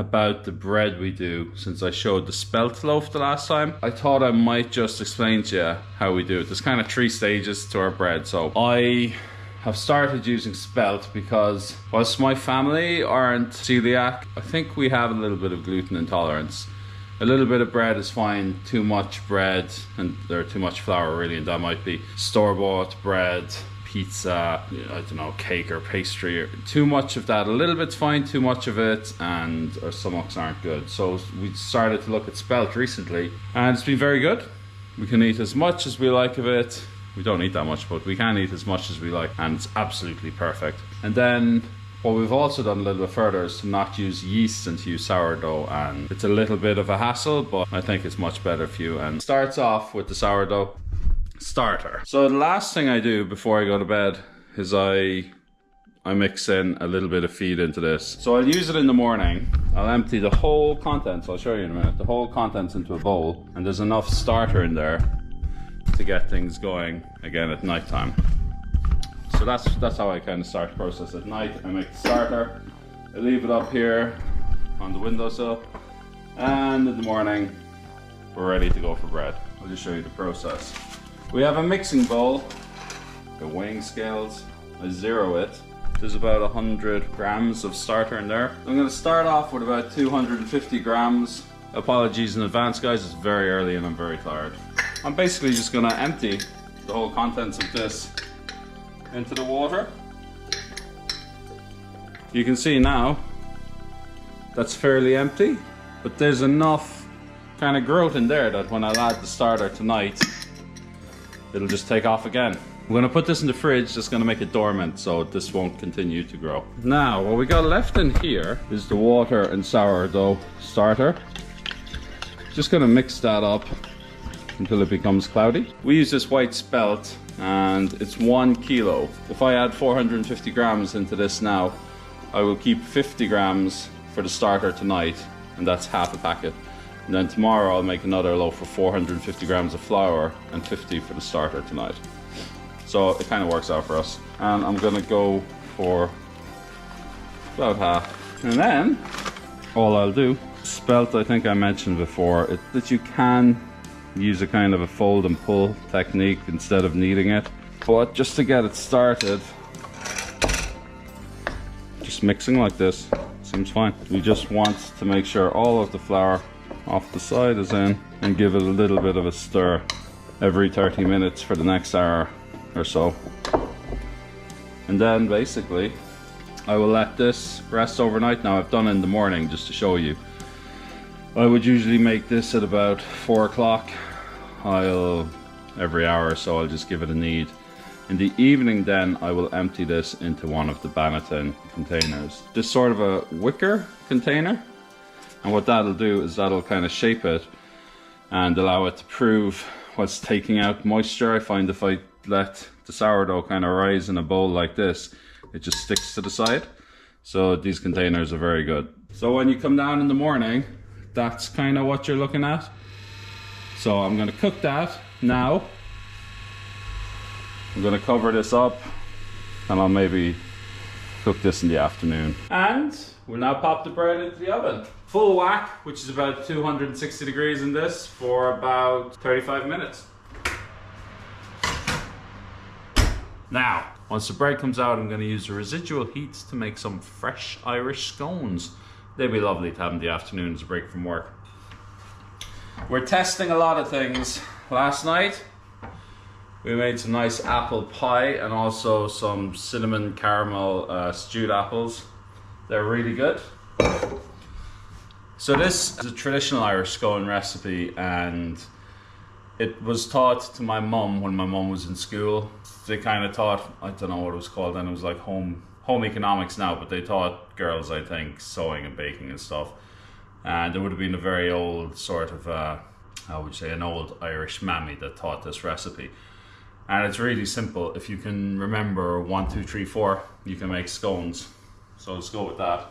about the bread we do since I showed the Spelt loaf the last time. I thought I might just explain to you how we do it. There's kind of 3 stages to our bread. So I have started using Spelt because whilst my family aren't celiac, I think we have a little bit of gluten intolerance. A little bit of bread is fine. Too much bread and or too much flour really, and that might be store-bought bread, pizza, I don't know, cake or pastry, or too much of that. A little bit's fine, too much of it and our stomachs aren't good. So we started to look at Spelt recently and it's been very good. We can eat as much as we like of it. We don't eat that much, but we can eat as much as we like, and it's absolutely perfect. And then what we've also done a little bit further is to not use yeast and to use sourdough, and it's a little bit of a hassle, but I think it's much better for you. And it starts off with the sourdough starter. So the last thing I do before I go to bed is I mix in a little bit of feed into this. So I'll use it in the morning. I'll empty the whole contents, I'll show you in a minute, the whole contents into a bowl, and there's enough starter in there to get things going again at night time. So that's how I kind of start the process at night. I make the starter, I leave it up here on the windowsill, and in the morning we're ready to go for bread. I'll just show you the process. We have a mixing bowl, the weighing scales, I zero it. There's about 100 grams of starter in there. I'm going to start off with about 250 grams. Apologies in advance guys, it's very early and I'm very tired. I'm basically just going to empty the whole contents of this into the water. You can see now that's fairly empty, but there's enough kind of growth in there that when I add the starter tonight, it'll just take off again. I'm going to put this in the fridge, just going to make it dormant so this won't continue to grow. Now what we got left in here is the water and sourdough starter. Just going to mix that up until it becomes cloudy. We use this white Spelt and it's 1 kilo. If I add 450 grams into this now, I will keep 50 grams for the starter tonight, and that's half a packet. And then tomorrow I'll make another loaf of 450 grams of flour and 50 for the starter tonight. So it kind of works out for us. And I'm gonna go for about half. And then all I'll do, Spelt I think I mentioned before, that you can use a kind of a fold and pull technique instead of kneading it. But just to get it started, just mixing like this seems fine. We just want to make sure all of the flour off the side is in and give it a little bit of a stir every 30 minutes for the next hour or so. And then basically I will let this rest overnight. Now I've done it in the morning just to show you. I would usually make this at about 4 o'clock. Every hour or so I'll just give it a knead. In the evening then I will empty this into one of the Bannatyne containers. This sort of a wicker container, and what that'll do is that'll kind of shape it and allow it to prove what's taking out moisture. I find if I let the sourdough kind of rise in a bowl like this, it just sticks to the side. So these containers are very good. So when you come down in the morning, that's kind of what you're looking at. So I'm going to cook that now. I'm going to cover this up and I'll maybe cook this in the afternoon. And we'll now pop the bread into the oven. Full whack, which is about 260 degrees in this, for about 35 minutes. Now, once the bread comes out, I'm going to use the residual heat to make some fresh Irish scones. They'd be lovely to have in the afternoon as a break from work. We're testing a lot of things. Last night, we made some nice apple pie and also some cinnamon caramel stewed apples. They're really good. So this is a traditional Irish scone recipe, and it was taught to my mum when my mum was in school. They kind of taught, I don't know what it was called then, it was like home economics now, but they taught girls, I think, sewing and baking and stuff. And it would have been a very old sort of, I would say an old Irish mammy that taught this recipe. And it's really simple. If you can remember 1, 2, 3, 4, you can make scones. So let's go with that.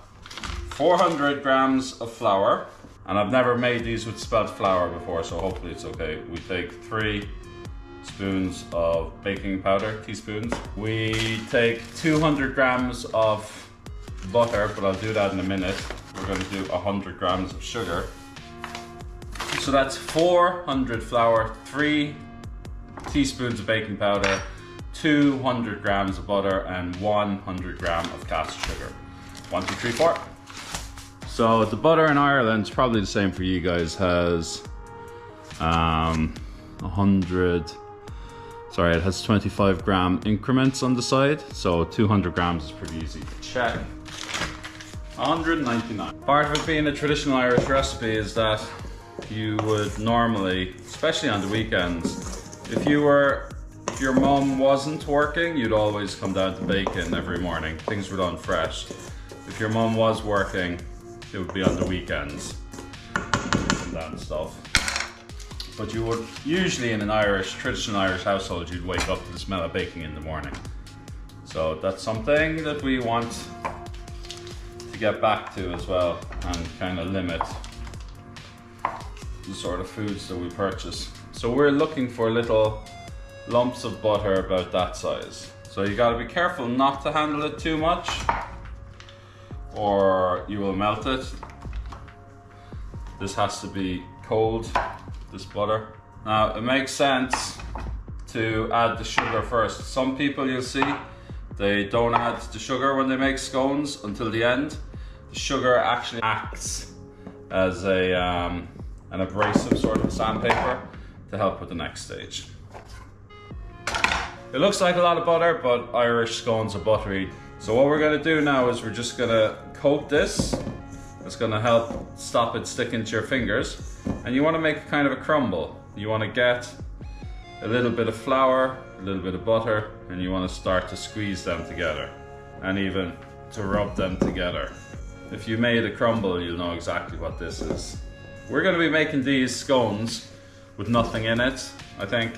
400 grams of flour. And I've never made these with Spelt flour before, so hopefully it's okay. We take 3 spoons of baking powder, teaspoons. We take 200 grams of butter, but I'll do that in a minute. we're going to do 100 grams of sugar. So that's 400 flour, 3 teaspoons of baking powder, 200 grams of butter, and 100 grams of caster sugar. 1, 2, 3, 4. So the butter in Ireland is probably the same for you guys. Has it has 25 gram increments on the side, so 200 grams is pretty easy to check. 199. Part of it being a traditional Irish recipe is that you would normally, especially on the weekends, if your mum wasn't working, you'd always come down to bacon every morning. Things were done fresh. If your mum was working, it would be on the weekends and that stuff. But you would usually in an traditional Irish household, you'd wake up to the smell of baking in the morning. So that's something that we want to get back to as well, and kind of limit the sort of foods that we purchase. So we're looking for little lumps of butter about that size. So you got to be careful not to handle it too much, or you will melt it. This has to be cold, this butter. Now it makes sense to add the sugar first. Some people you'll see, they don't add the sugar when they make scones until the end. The sugar actually acts as an abrasive sort of sandpaper to help with the next stage. It looks like a lot of butter, but Irish scones are buttery. So what we're gonna do now is we're just gonna coat this. It's gonna help stop it sticking to your fingers. And you wanna make kind of a crumble. You wanna get a little bit of flour, a little bit of butter, and you wanna start to squeeze them together. And even to rub them together. If you made a crumble, you'll know exactly what this is. We're gonna be making these scones with nothing in it. I think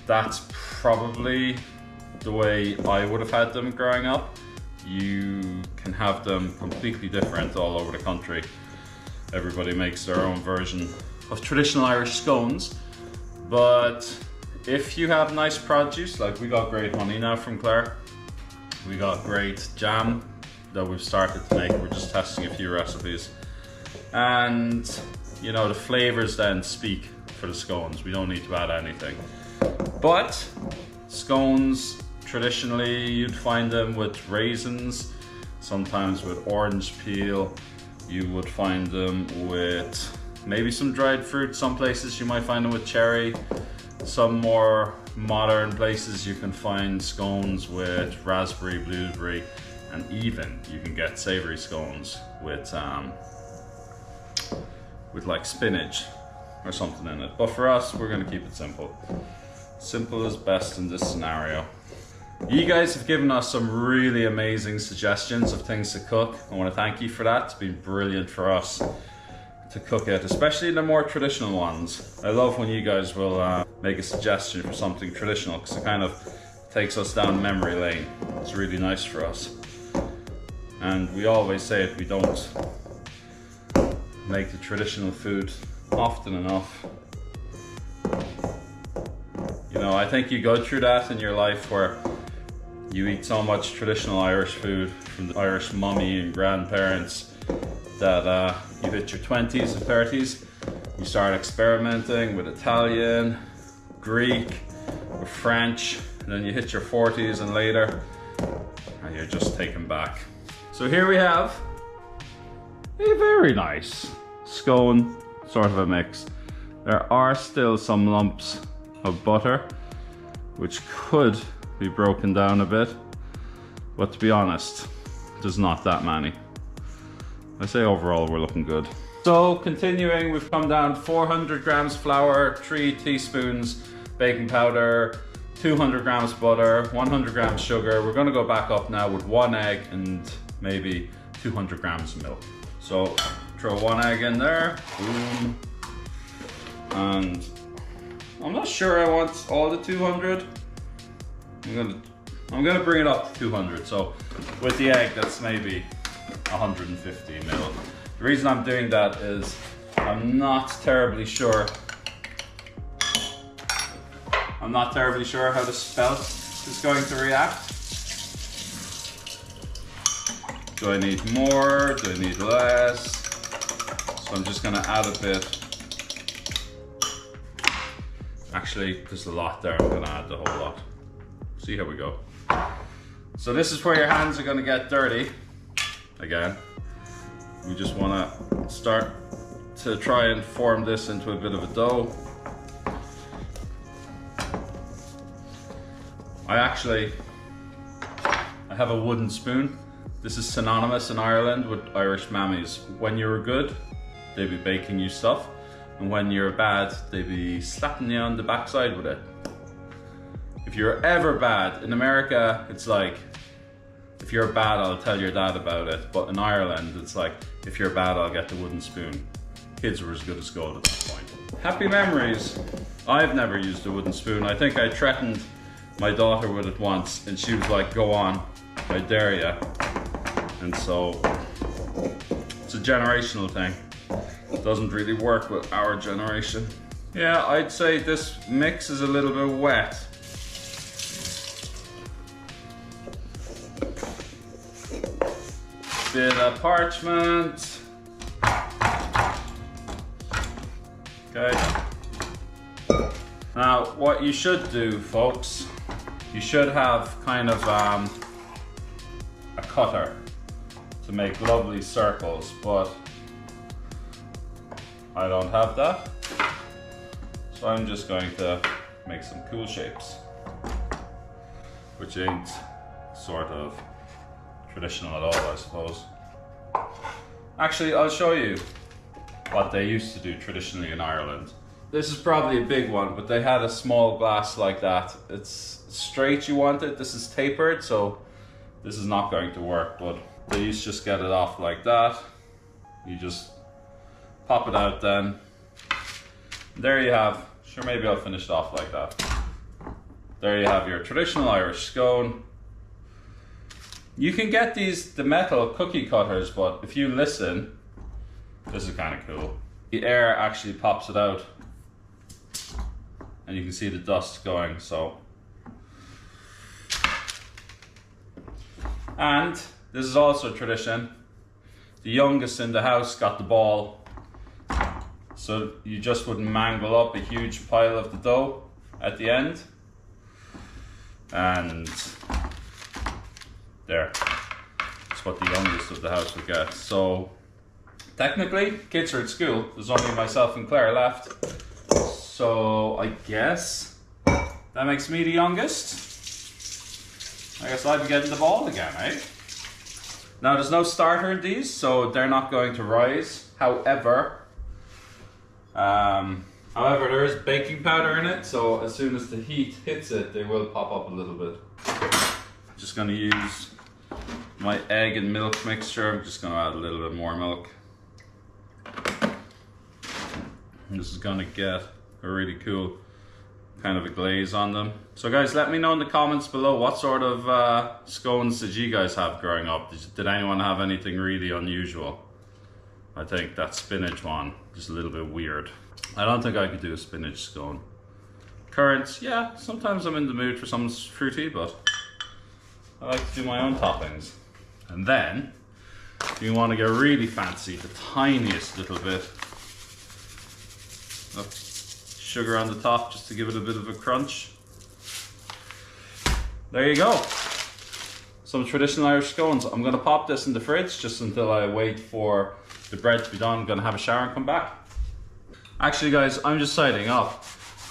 that's probably the way I would have had them growing up. You can have them completely different all over the country. Everybody makes their own version of traditional Irish scones. But if you have nice produce, like we got great honey now from Claire, we got great jam that we've started to make. We're just testing a few recipes. And you know, the flavors then speak for the scones. We don't need to add anything. But scones, traditionally you'd find them with raisins, sometimes with orange peel. You would find them with maybe some dried fruit. Some places you might find them with cherry. Some more modern places you can find scones with raspberry, blueberry, and even you can get savory scones with like spinach or something in it. But for us, we're gonna keep it simple. Simple is best in this scenario. You guys have given us some really amazing suggestions of things to cook. I want to thank you for that. It's been brilliant for us to cook it, especially the more traditional ones. I love when you guys will make a suggestion for something traditional, because it kind of takes us down memory lane. It's really nice for us. And we always say it, we don't make the traditional food often enough. You know, I think you go through that in your life where you eat so much traditional Irish food from the Irish mummy and grandparents that you hit your 20s and 30s, you start experimenting with Italian, Greek, or French, and then you hit your 40s and later, and you're just taken back. So here we have a very nice scone, sort of a mix. There are still some lumps of butter, which could be broken down a bit, but to be honest, there's not that many. I say overall we're looking good. So continuing, we've come down 400 grams flour, 3 teaspoons baking powder, 200 grams butter, 100 grams sugar. We're gonna go back up now with 1 egg and maybe 200 grams of milk. So throw 1 egg in there, boom. And I'm not sure I want all the 200. I'm gonna bring it up to 200. So with the egg, that's maybe 150 ml. The reason I'm doing that is I'm not terribly sure how the spelt is going to react. Do I need more? Do I need less? So I'm just gonna add a bit. Actually, there's a lot there. I'm gonna add the whole lot. See how we go. So this is where your hands are gonna get dirty. Again, we just wanna start to try and form this into a bit of a dough. I have a wooden spoon. This is synonymous in Ireland with Irish mammies. When you're good, they be baking you stuff. And when you're bad, they be slapping you on the backside with it. If you're ever bad, in America, it's like, if you're bad, I'll tell your dad about it. But in Ireland, it's like, if you're bad, I'll get the wooden spoon. Kids were as good as gold at that point. Happy memories. I've never used a wooden spoon. I think I threatened my daughter with it once, and she was like, go on, I dare ya. And so, it's a generational thing. It doesn't really work with our generation. Yeah, I'd say this mix is a little bit wet. Bit of parchment. Okay. Now, what you should do, folks, you should have kind of a cutter to make lovely circles, but I don't have that. So I'm just going to make some cool shapes, which ain't sort of traditional at all, I suppose. Actually, I'll show you what they used to do traditionally in Ireland. This is probably a big one, but they had a small glass like that. It's straight you want it, this is tapered, so this is not going to work, but they used to just get it off like that. You just pop it out then. There you have, sure, maybe I'll finish it off like that. There you have your traditional Irish scone. You can get the metal cookie cutters, but if you listen, this is kind of cool. The air actually pops it out, and you can see the dust going, so. And this is also a tradition. The youngest in the house got the ball, so you just wouldn't mangle up a huge pile of the dough at the end. And there, that's what the youngest of the house would get. So technically, kids are at school. There's only myself and Claire left. So I guess that makes me the youngest. I guess I'll be getting the ball again, eh? Now there's no starter in these, so they're not going to rise. However, there is baking powder in it, so as soon as the heat hits it, they will pop up a little bit. Just gonna use my egg and milk mixture. I'm just gonna add a little bit more milk. And this is gonna get a really cool kind of a glaze on them. So guys, let me know in the comments below, what sort of scones did you guys have growing up? Did anyone have anything really unusual? I think that spinach one is a little bit weird. I don't think I could do a spinach scone. Currants, yeah, sometimes I'm in the mood for something fruity, but I like to do my own toppings. And then, if you want to get really fancy, the tiniest little bit of sugar on the top, just to give it a bit of a crunch. There you go. Some traditional Irish scones. I'm gonna pop this in the fridge just until I wait for the bread to be done. I'm gonna have a shower and come back. Actually guys, I'm just siding up,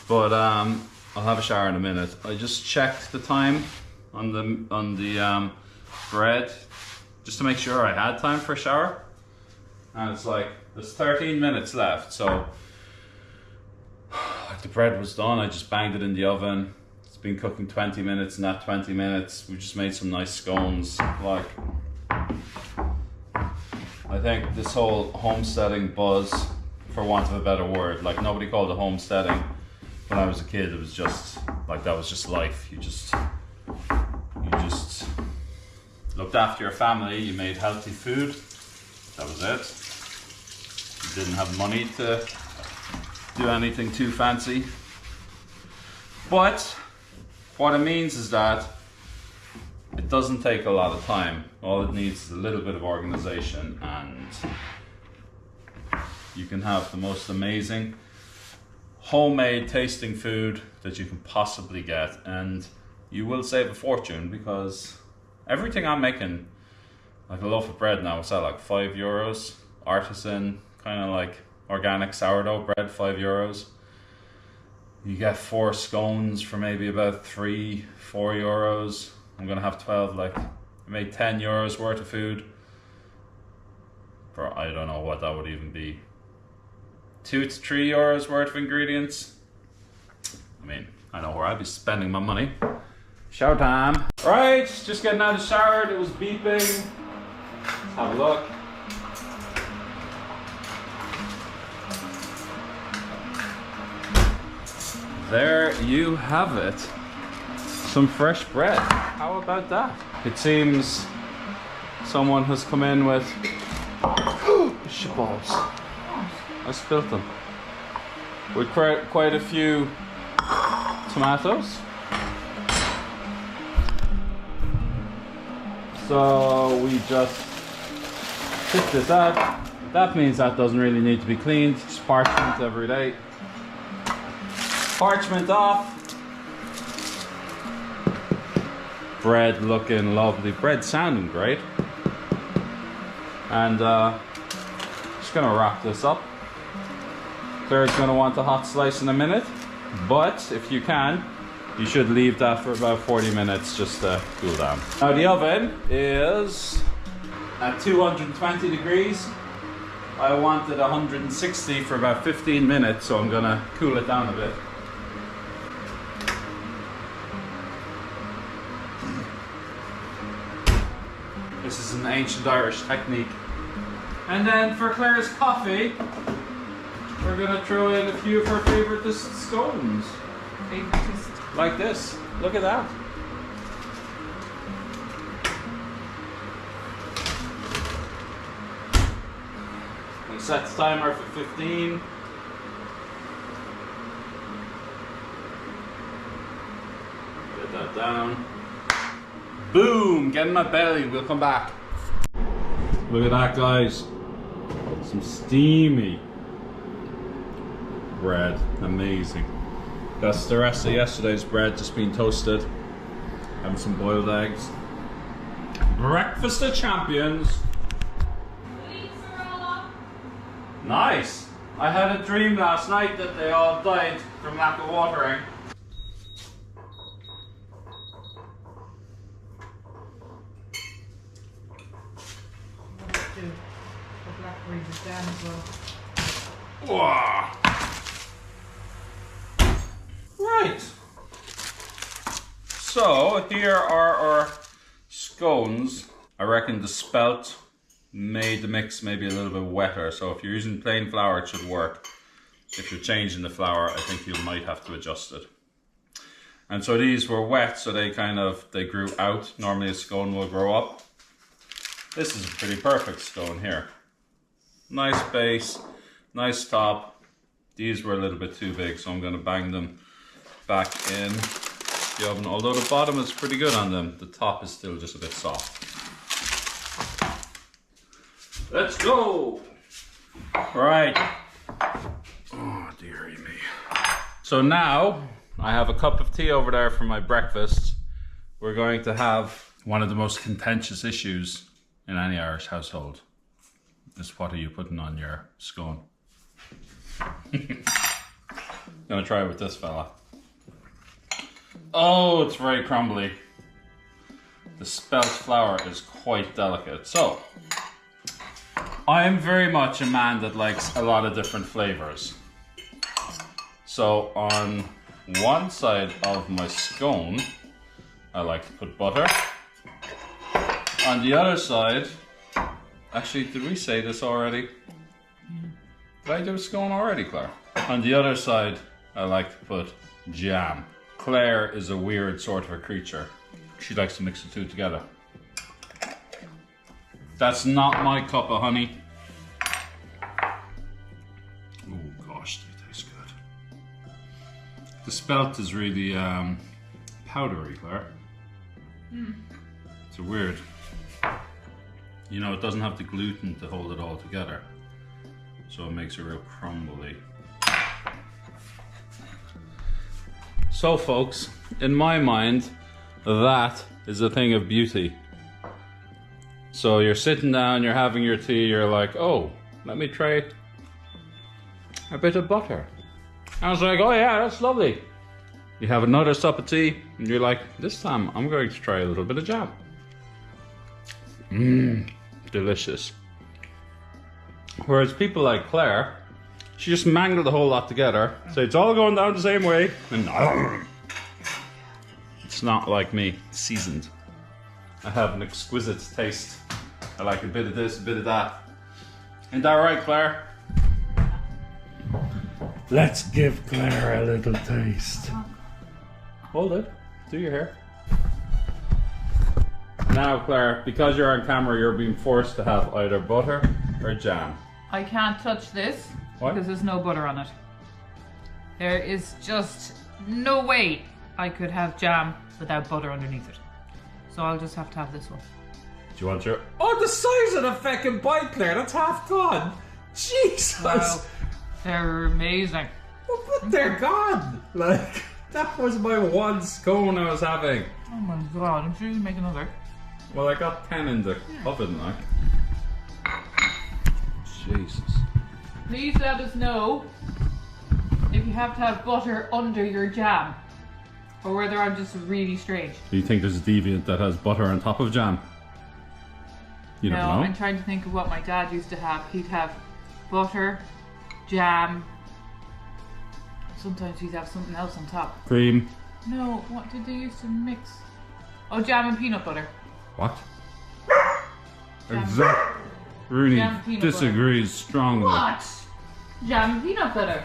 but I'll have a shower in a minute. I just checked the time on the bread, just to make sure I had time for a shower. And it's like, there's 13 minutes left, so the bread was done. I just banged it in the oven. It's been cooking 20 minutes, and that 20 minutes, we just made some nice scones. Like, I think this whole homesteading buzz, for want of a better word, like nobody called it homesteading when I was a kid. It was just, like, that was just life. You just looked after your family, you made healthy food, that was it. You didn't have money to do anything too fancy. But what it means is that it It doesn't take a lot of time. All it needs is a little bit of organization, and you can have the most amazing homemade tasting food that you can possibly get, and you will save a fortune, because everything I'm making, like a loaf of bread now, it's at like €5. Artisan, kind of like organic sourdough bread, €5. You get 4 scones for maybe about €3-4. I'm gonna have 12, like I made €10 worth of food for, I don't know what that would even be, €2 to €3 worth of ingredients. I mean, I know where I'd be spending my money. Showtime. Right, just getting out of the shower, it was beeping. Let's have a look. There you have it. Some fresh bread. How about that? It seems someone has come in with shitballs. I spilt them. With quite a few tomatoes. So we just tip this out. That means that doesn't really need to be cleaned. Just parchment every day. Parchment off. Bread looking lovely. Bread sounding great. And just gonna wrap this up. Claire's gonna want a hot slice in a minute, but if you can, you should leave that for about 40 minutes just to cool down. Now the oven is at 220 degrees. I wanted 160 for about 15 minutes, so I'm gonna cool it down a bit. This is an ancient Irish technique. And then for Claire's coffee, we're gonna throw in a few of her favoritist scones. Favoritist. Like this. Look at that. We set the timer for 15. Get that down. Boom! Get in my belly. We'll come back. Look at that, guys. Some steamy bread. Amazing. That's the rest of yesterday's bread just being toasted. Having some boiled eggs. Breakfast of champions. Nice. I had a dream last night that they all died from lack of watering. The blackberries is down as well. Wow. Right. So here are our scones. I reckon the Spelt made the mix maybe a little bit wetter, so if you're using plain flour it should work. If you're changing the flour, I think you might have to adjust it. And so these were wet, so they grew out. Normally a scone will grow up. This is a pretty perfect scone here. Nice base, nice top. These were a little bit too big, so I'm going to bang them back in the oven. Although the bottom is pretty good on them, the top is still just a bit soft. Let's go! Right. Oh, dearie me. So now, I have a cup of tea over there for my breakfast. We're going to have one of the most contentious issues in any Irish household. Is what are you putting on your scone? Gonna try it with this fella. Oh, it's very crumbly. The Spelt flour is quite delicate. So, I am very much a man that likes a lot of different flavors. So on one side of my scone, I like to put butter. On the other side, actually, did we say this already? Did I do a scone already, Claire? On the other side, I like to put jam. Claire is a weird sort of a creature. She likes to mix the two together. That's not my cup of honey. Oh gosh, they taste good. The Spelt is really powdery, Claire. It's weird. You know, it doesn't have the gluten to hold it all together. So it makes it real crumbly. So folks, in my mind, that is a thing of beauty. So you're sitting down, you're having your tea, you're like, oh, let me try a bit of butter. I was like, oh yeah, that's lovely. You have another sup of tea, and you're like, this time I'm going to try a little bit of jam. Mmm, delicious. Whereas people like Claire, she just mangled the whole lot together, so it's all going down the same way, and it's not like me, seasoned. I have an exquisite taste. I like a bit of this, a bit of that. Ain't that right, Claire? Let's give Claire a little taste. Hold it. Do your hair. Now, Claire, because you're on camera, you're being forced to have either butter or jam. I can't touch this because there's no butter on it. There is just no way I could have jam without butter underneath it. So I'll just have to have this one. Do you want your... Oh, the size of the fucking bite, Claire. That's half gone. Jesus. Wow. They're amazing. But they're gone. Like, that was my one scone I was having. Oh my god, I'm sure you can make another. Well, I got 10 in the oven, like. Jesus. Please let us know if you have to have butter under your jam. Or whether I'm just really strange. Do you think there's a deviant that has butter on top of jam? You No, don't know. I'm trying to think of what my dad used to have. He'd have butter, jam. Sometimes he'd have something else on top. Cream. No, what did they used to mix? Oh, jam and peanut butter. What? Jam. Exact. Rooney Jam and peanut disagrees strongly. What? Jam and peanut butter.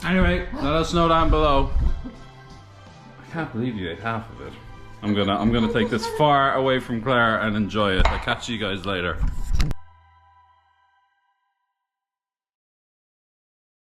Anyway, let us know down below. I can't believe you ate half of it. I'm gonna take this far away from Claire and enjoy it. I'll catch you guys later.